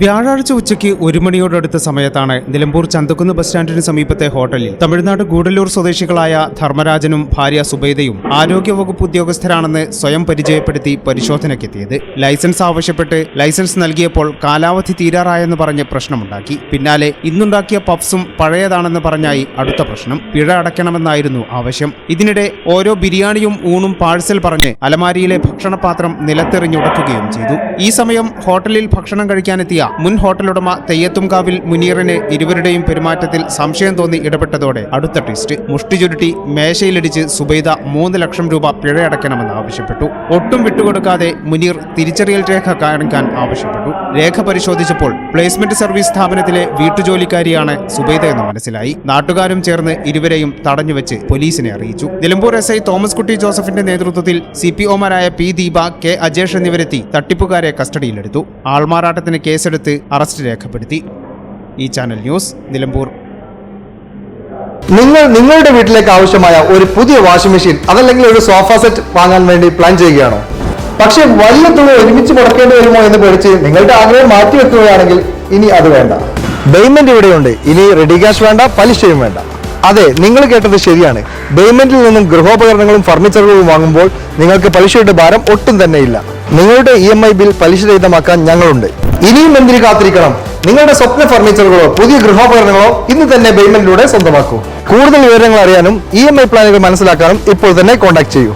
വ്യാഴാഴ്ച ഉച്ചയ്ക്ക് 1 മണിയോടടുത്ത സമയത്താണ് നിലമ്പൂർ ചന്തക്കുന്ന് ബസ് സ്റ്റാൻഡിന് സമീപത്തെ ഹോട്ടലിൽ തമിഴ്നാട് ഗൂഡല്ലൂർ സ്വദേശികളായ ധർമ്മരാജനും ഭാര്യ സുബൈദയും ആരോഗ്യവകുപ്പ് ഉദ്യോഗസ്ഥരാണെന്ന് സ്വയം പരിചയപ്പെടുത്തി പരിശോധനയ്ക്കെത്തിയത്. ലൈസൻസ് ആവശ്യപ്പെട്ട് ലൈസൻസ് നൽകിയപ്പോൾ കാലാവധി തീരാറായെന്ന് പറഞ്ഞ് പ്രശ്നമുണ്ടാക്കി. പിന്നാലെ ഇന്നുണ്ടാക്കിയ പഫ്സും പഴയതാണെന്ന് പറഞ്ഞായി അടുത്ത പ്രശ്നം. പിഴ അടയ്ക്കണമെന്നായിരുന്നു ആവശ്യം. ഇതിനിടെ ഓരോ ബിരിയാണിയും ഊണും പാഴ്സൽ പറഞ്ഞ് അലമാരിയിലെ ഭക്ഷണപാത്രം നിലത്തെറിഞ്ഞുടക്കുകയും ചെയ്തു. ഈ സമയം ഹോട്ടലിൽ ഭക്ഷണം കഴിക്കാനെത്തിയ മുൻ ഹോട്ടലുടമ തെയ്യത്തുംകാവിൽ മുനീറിന് ഇരുവരുടെയും പെരുമാറ്റത്തിൽ സംശയം തോന്നി ഇടപെട്ടതോടെ അടുത്ത ട്വിസ്റ്റ്. മുഷ്ടി ചുരുട്ടി മേശയിലിടിച്ച് സുബൈദ 3 ലക്ഷം രൂപ പിഴയടയ്ക്കണമെന്ന് ആവശ്യപ്പെട്ടു. ഒട്ടും വിട്ടുകൊടുക്കാതെ മുനീർ തിരിച്ചറിയൽ രേഖ കാണിക്കാൻ ആവശ്യപ്പെട്ടു. രേഖ പരിശോധിച്ചപ്പോൾ പ്ലേസ്മെന്റ് സർവീസ് സ്ഥാപനത്തിലെ വീട്ടുജോലിക്കാരിയാണ് സുബൈദ എന്ന് മനസ്സിലായി. നാട്ടുകാരും ചേർന്ന് ഇരുവരെയും തടഞ്ഞുവെച്ച് പോലീസിനെ അറിയിച്ചു. നിലമ്പൂർ SI തോമസ് കുട്ടി ജോസഫിന്റെ നേതൃത്വത്തിൽ CPOമാരായ P ദീപ, K അജേഷ് എന്നിവരെത്തി തട്ടിപ്പുകാരെ കസ്റ്റഡിയിലെടുത്തു. ആൾമാറാട്ടത്തിന് കേസെടുത്ത് അറസ്റ്റ് രേഖപ്പെടുത്തി. ഈ ചാനൽ ന്യൂസ്, നിലമ്പൂർ. നിങ്ങളുടെ വീട്ടിലേക്ക് ആവശ്യമായ ഒരു പുതിയ വാഷിംഗ് മെഷീൻ അതല്ലെങ്കിൽ ഒരു സോഫ സെറ്റ് വാങ്ങാൻ വേണ്ടി പ്ലാൻ ചെയ്യുകയാണോ? പക്ഷേ വലിയ തുക ഒരുമിച്ച് മുടക്കേണ്ടി വരുമോ എന്ന് പേടിച്ച് നിങ്ങളുടെ ആഗ്രഹം മാറ്റിവെക്കുകയാണെങ്കിൽ ഇനി അത് വേണ്ട. പേയ്മെന്റ് ഇവിടെയുണ്ട്. ഇനി റെഡി ക്യാഷ് വേണ്ട, പലിശയും വേണ്ട. അതെ, നിങ്ങൾ കേട്ടത് ശരിയാണ്. പേയ്മെന്റിൽ നിന്നും ഗൃഹോപകരണങ്ങളും ഫർണിച്ചറുകളും വാങ്ങുമ്പോൾ നിങ്ങൾക്ക് പലിശയുടെ ഭാരം ഒട്ടും തന്നെ ഇല്ല. നിങ്ങളുടെ EMI ബിൽ പലിശരഹിതമാക്കാൻ ഞങ്ങളുണ്ട്. ഇനിയും എന്തിനു കാത്തിരിക്കണം? നിങ്ങളുടെ സ്വപ്ന ഫർണിച്ചറുകളോ പുതിയ ഗൃഹോപകരണങ്ങളോ ഇന്ന് തന്നെ പേയ്മെന്റിലൂടെ സ്വന്തമാക്കൂ. കൂടുതൽ വിവരങ്ങൾ അറിയാനും EMI പ്ലാനുകൾ മനസ്സിലാക്കാനും ഇപ്പോൾ തന്നെ കോൺടാക്ട് ചെയ്യൂ.